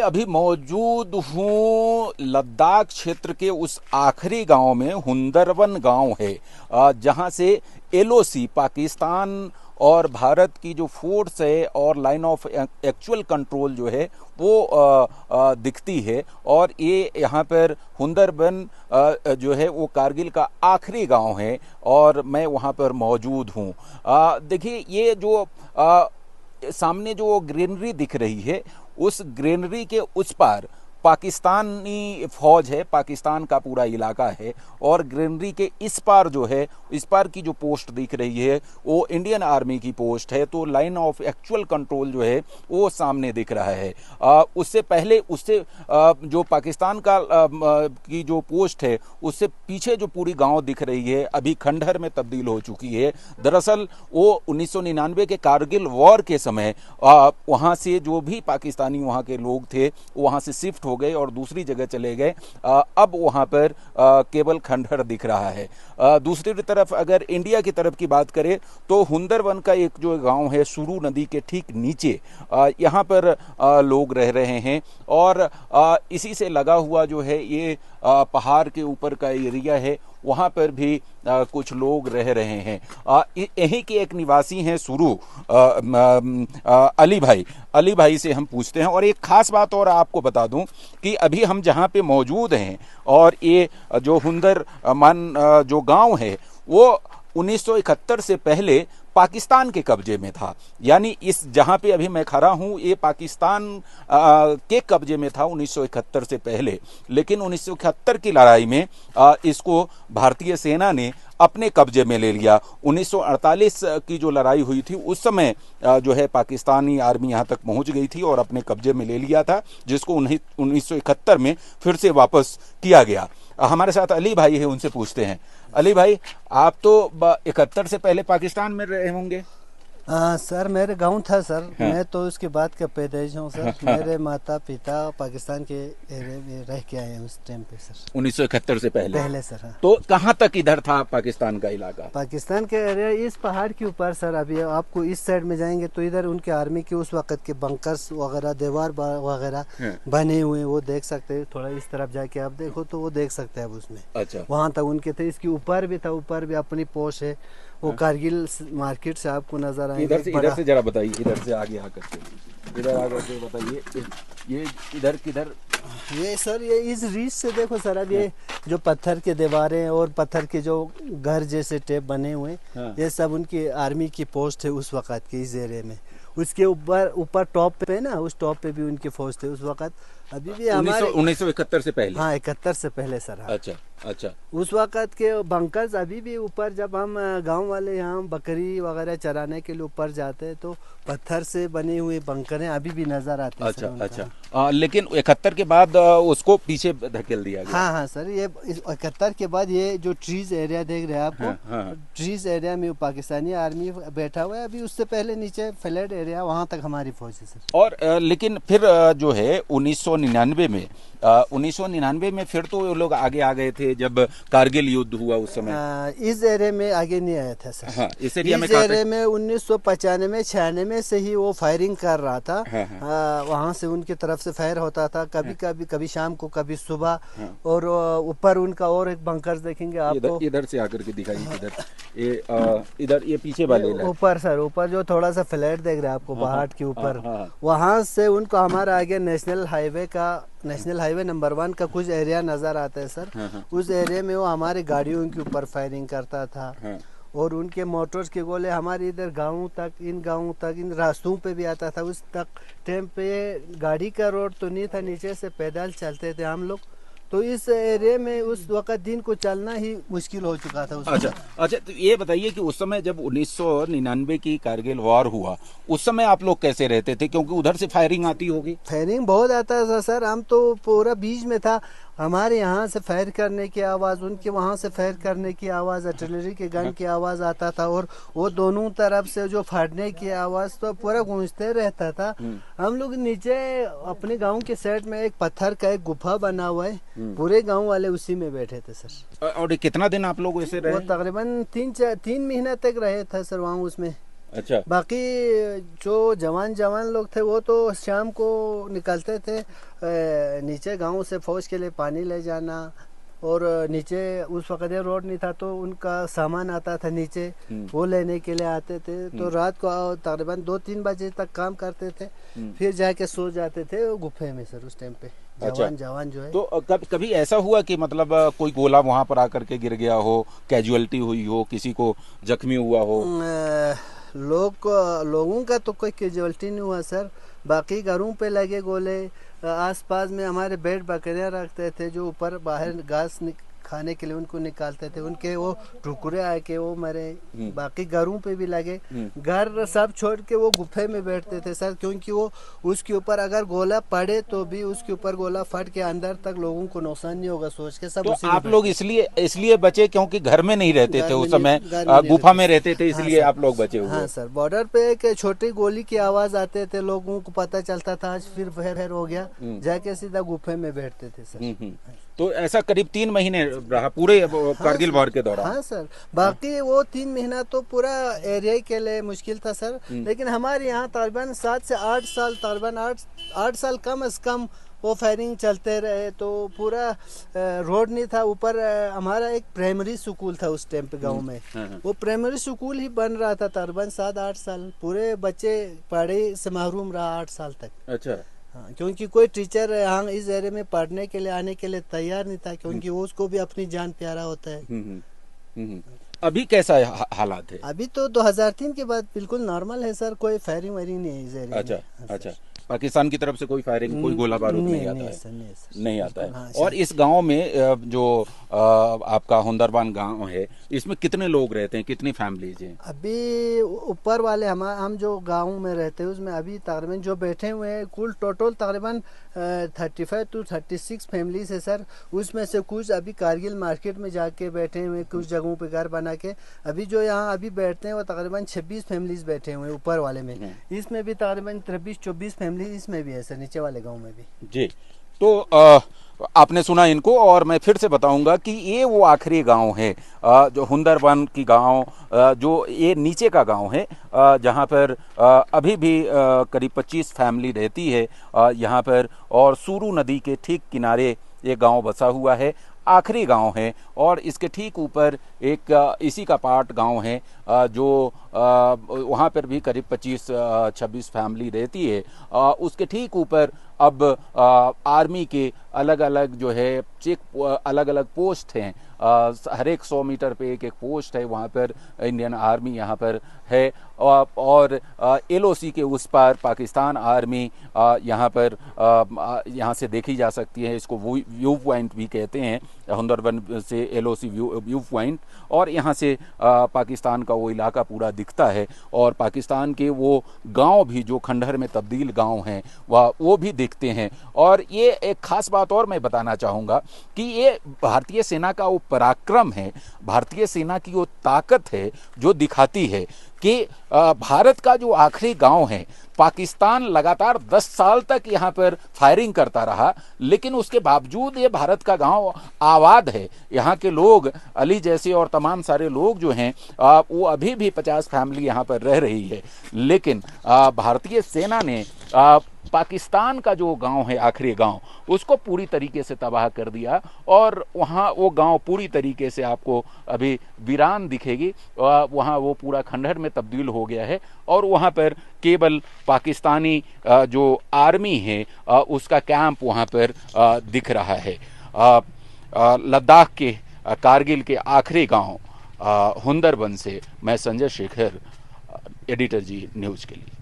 अभी मौजूद हूँ लद्दाख क्षेत्र के उस आखिरी गांव में, हुंदरवन गांव है, जहां से एलओसी पाकिस्तान और भारत की जो फोर्स है और लाइन ऑफ एक्चुअल कंट्रोल जो है वो दिखती है। और ये यहाँ पर हुंदरवन जो है वो कारगिल का आखिरी गांव है और मैं वहाँ पर मौजूद हूँ। देखिए, ये जो सामने जो ग्रीनरी दिख रही है, उस ग्रीनरी के उस पार पाकिस्तानी फौज है, पाकिस्तान का पूरा इलाका है, और ग्रीनरी के इस पार जो है, इस पार की जो पोस्ट दिख रही है वो इंडियन आर्मी की पोस्ट है। तो लाइन ऑफ एक्चुअल कंट्रोल जो है वो सामने दिख रहा है। उससे पहले जो पाकिस्तान का की जो पोस्ट है उससे पीछे जो पूरी गांव दिख रही है अभी खंडहर में तब्दील हो चुकी है। दरअसल वो 1999 के कारगिल वॉर के समय वहां से जो भी पाकिस्तानी वहां के लोग थे वहां से शिफ्ट हो गए और दूसरी जगह चले गए। अब वहां पर केवल खंडहर दिख रहा है। दूसरी तरफ अगर इंडिया की तरफ की बात करें तो हुंदरवन का एक जो गांव है सुरू नदी के ठीक नीचे, यहां पर लोग रह रहे हैं और इसी से लगा हुआ जो है ये पहाड़ के ऊपर का एरिया है, वहां पर भी कुछ लोग रह रहे हैं। यहीं के एक निवासी हैं सुरू, अली भाई से हम पूछते हैं। और एक खास बात और आपको बता दूं कि अभी हम जहां पे मौजूद हैं और ये जो हुंदरवन जो गांव है वो 1971 से पहले पाकिस्तान के कब्जे में था। यानी इस जहां पे अभी मैं खड़ा हूं ये पाकिस्तान के कब्जे में था 1971 से पहले, लेकिन 1971 की लड़ाई में इसको भारतीय सेना ने अपने कब्जे में ले लिया। 1948 की जो लड़ाई हुई थी उस समय जो है पाकिस्तानी आर्मी यहाँ तक पहुँच गई थी और अपने कब्जे में ले लिया था, जिसको 1971 में फिर से वापस किया गया। हमारे साथ अली भाई है, उनसे पूछते हैं। अली भाई, आप तो 71 से पहले पाकिस्तान में रहे होंगे? सर मेरे गांव था सर। हाँ। मैं तो उसके बाद का पैदाइश हूँ सर। मेरे माता पिता पाकिस्तान के एरिया में रह के आए हैं उस टाइम पे सर। 1971 से पहले सर। हाँ। तो कहाँ तक इधर था पाकिस्तान का इलाका? पाकिस्तान के एरिया इस पहाड़ के ऊपर सर। अभी आपको इस साइड में जाएंगे तो इधर उनके आर्मी के उस वक्त के बंकर्स वगैरह, दीवार वगैरह बने हुए वो देख सकते हैं। थोड़ा इस तरफ जाके आप देखो तो वो देख सकते हैं अब उसमें। अच्छा, वहाँ तक उनके थे। इसके ऊपर भी था, ऊपर भी अपनी पोस्ट है। वो कारगिल मार्केट से आपको नजर आएगा। इधर से जरा बताइए, इधर से आगे आकर के, इधर आकर के बताइए, ये इधर किधर? ये सर ये इस रीच से देखो सर, अब ये जो पत्थर के दीवारें और पत्थर के जो घर जैसे टेप बने हुए, ये सब उनकी आर्मी की पोस्ट है उस वक्त के इस एरिया में। उसके ऊपर टॉप पे ना, उस टॉप पे भी उनकी फौज थे उस वक्त। अभी भी हमारे 1971 से पहले? हाँ, 71 से पहले सर। हाँ। अच्छा। उस वक्त के बंकर्स अभी भी ऊपर, जब हम गांव वाले यहाँ बकरी वगैरह चराने के लिए ऊपर जाते हैं तो पत्थर से बने हुए बंकरें अभी भी नजर आते हैं। अच्छा। लेकिन 71 के बाद उसको पीछे धकेल दिया गया। हाँ सर, ये 71 के बाद ये जो ट्रीज एरिया देख रहे हैं आपको, ट्रीज एरिया में पाकिस्तानी आर्मी बैठा हुआ है। अभी उससे पहले नीचे फ्लैट एरिया, वहाँ तक हमारी फौज है सर। और लेकिन फिर जो है 1999 में फिर तो लोग आगे आ गए थे जब कारगिल युद्ध हुआ उस समय। इस एरिया में आगे नहीं आया था सर। हाँ, इस एरिया में 1995-96 से ही वो फायरिंग कर रहा था। वहाँ से उनकी तरफ से फायर होता था, कभी शाम को, कभी सुबह। और ऊपर उनका और एक बंकर देखेंगे आपको। इधर से आकर के दिखाइए, इधर ये पीछे वाले ऊपर सर, ऊपर जो थोड़ा सा फ्लैट देख रहे हैं आपको पहाड़ के ऊपर, वहाँ से उनको हमारा आगे नेशनल हाईवे नंबर 1 का कुछ एरिया नजर आता है सर। उस एरिया में वो हमारी गाड़ियों के ऊपर फायरिंग करता था। और उनके मोटर्स के गोले हमारे इधर इन गाँवों तक, इन रास्तों पे भी आता था। उस तक टाइम पे गाड़ी का रोड तो नहीं था, नीचे से पैदल चलते थे हम लोग। तो इस एरिया में उस वक्त दिन को चलना ही मुश्किल हो चुका था उस अच्छा। तो ये बताइए कि उस समय जब 1999 की कारगिल वॉर हुआ उस समय आप लोग कैसे रहते थे? क्योंकि उधर से फायरिंग आती होगी। फायरिंग बहुत आता था सर। हम तो पूरा बीच में था। हमारे यहाँ से फायर करने की आवाज़, उनके वहाँ से फायर करने की आवाज़, आर्टिलरी के गन की आवाज़ आता था। और वो दोनों तरफ से जो फाड़ने की आवाज़ तो पूरा गूंजते रहता था। हम लोग नीचे अपने गांव के साइड में एक पत्थर का एक गुफा बना हुआ है, पूरे गांव वाले उसी में बैठे थे सर। और कितना दिन आप लोग ऐसे रहे? वो तकरीबन 3 महीने तक रहे थे सर वहाँ उसमें। अच्छा। बाकी जो जवान लोग थे वो तो शाम को निकलते थे, नीचे गांव से फौज के लिए पानी ले जाना, और नीचे उस वक्त ये रोड नहीं था तो उनका सामान आता था नीचे, वो लेने के लिए आते थे। तो रात को तकरीबन 2-3 बजे तक काम करते थे, फिर जाके सो जाते थे वो गुफे में सर उस टाइम पे। अच्छा। जवान जो है। तो कभी ऐसा हुआ कि मतलब कोई गोला वहां पर आकर के गिर गया हो, कैजुअलिटी हुई हो, किसी को जख्मी हुआ हो? लोगों का तो कोई कैजुअलिटी नहीं हुआ सर, बाकी घरों पे लगे गोले। आसपास में हमारे भेड़ बकरियां रखते थे जो ऊपर बाहर घास खाने के लिए उनको निकालते थे, उनके वो टुकड़े आके वो मरे। बाकी घरों पे भी लगे, घर सब छोड़ के वो गुफे में बैठते थे सर, क्योंकि वो उसके ऊपर अगर गोला पड़े तो भी उसके ऊपर गोला फट के अंदर तक लोगों को नुकसान नहीं होगा सोच के सब तो उसी में आप लोग इसलिए बचे क्योंकि घर में नहीं रहते थे उस समय, घर में गुफा में रहते थे, हाँ इसलिए सर। आप लोग बचे हुए? हाँ सर, बॉर्डर पे एक छोटी गोली की आवाज आते थे, लोगों को पता चलता था आज फिर फेर हो गया, जाके सीधा गुफे में बैठते थे सर। तो ऐसा करीब 3 महीने रहा पूरे कारगिल वॉर के दौरान? हाँ सर, बाकी वो 3 महीना तो पूरा एरिया के लिए मुश्किल था सर, लेकिन हमारे यहाँ तकरीबन 7 से 8 साल, तकरीबन 8 साल कम से कम वो फायरिंग चलते रहे। तो पूरा रोड नहीं था ऊपर, हमारा एक प्राइमरी स्कूल था उस टाइम पे गांव में, वो प्राइमरी स्कूल ही बन रहा था तकरीबन 7-8 साल, पूरे बच्चे पढ़ाई से महरूम रहा 8 साल तक। अच्छा। हाँ, क्योंकि कोई टीचर यहाँ इस एरिया में पढ़ने के लिए आने के लिए तैयार नहीं था, क्योंकि वो उसको भी अपनी जान प्यारा होता है। अभी कैसा हालात है? अभी तो 2003 के बाद बिल्कुल नॉर्मल है सर, कोई फायरिंग वायरिंग नहीं है इस एरिया में। अच्छा। अच्छा, पाकिस्तान की तरफ से कोई फायरिंग, कोई गोला बारूद नहीं आता है? नहीं आता है। हाँ, और इस गांव में जो आपका हुंदरबान गांव है, इसमें कितने लोग रहते हैं, कितनी फैमिलीज हैं? अभी ऊपर वाले हम जो गांव में रहते हैं उसमें अभी तकरीबन जो बैठे हुए हैं कुल टोटल तकरीबन 35 to 36 फैमिलीज है सर। उसमें से कुछ अभी कारगिल मार्केट में जाके बैठे हुए, कुछ जगहों पे घर बना के अभी जो यहाँ अभी बैठते हैं वो तकरीबन 26 फैमिलीज बैठे हुए हैं ऊपर वाले में। इसमें भी तकरीबन 23-24 फैमिली इसमें भी है सर, नीचे वाले गांव में भी। जी तो आपने सुना इनको, और मैं फिर से बताऊंगा कि ये वो आखिरी गांव है जो हुंदरबान की गांव, जो ये नीचे का गांव है, जहां पर अभी भी करीब 25 फैमिली रहती है यहाँ पर, और सूरू नदी के ठीक किनारे ये गांव बसा हुआ है, आखिरी गांव है। और इसके ठीक ऊपर एक इसी का पार्ट गांव है जो वहाँ पर भी करीब 25-26 फैमिली रहती है। उसके ठीक ऊपर अब आर्मी के अलग अलग जो है अलग अलग पोस्ट हैं, हर एक 100 मीटर पे एक पोस्ट है, वहाँ पर इंडियन आर्मी यहाँ पर है। और LOC के उस पार पाकिस्तान आर्मी यहाँ पर यहाँ से देखी जा सकती है। इसको व्यू पॉइंट भी कहते हैं, हुंदरबन से LOC व्यू पॉइंट। और यहाँ से पाकिस्तान का वो इलाका पूरा दिखता है, और पाकिस्तान के वो गांव भी जो खंडहर में तब्दील गांव हैं वो भी दिखते हैं। और ये एक खास बात और मैं बताना चाहूँगा कि ये भारतीय सेना का वो पराक्रम है, भारतीय सेना की वो ताकत है जो दिखाती है कि भारत का जो आखिरी गांव है, पाकिस्तान लगातार 10 साल तक यहाँ पर फायरिंग करता रहा, लेकिन उसके बावजूद ये भारत का गांव आबाद है। यहाँ के लोग, अली जैसे और तमाम सारे लोग जो हैं वो अभी भी 50 फैमिली यहाँ पर रह रही है, लेकिन भारतीय सेना ने पाकिस्तान का जो गांव है, आखिरी गांव, उसको पूरी तरीके से तबाह कर दिया। और वहाँ वो गांव पूरी तरीके से आपको अभी वीरान दिखेगी, वहाँ वो पूरा खंडहर में तब्दील हो गया है। और वहाँ पर केवल पाकिस्तानी जो आर्मी है उसका कैंप वहाँ पर दिख रहा है। लद्दाख के कारगिल के आखिरी गांव हुंदरबन से मैं संजय शेखर, एडिटर जी न्यूज़ के लिए।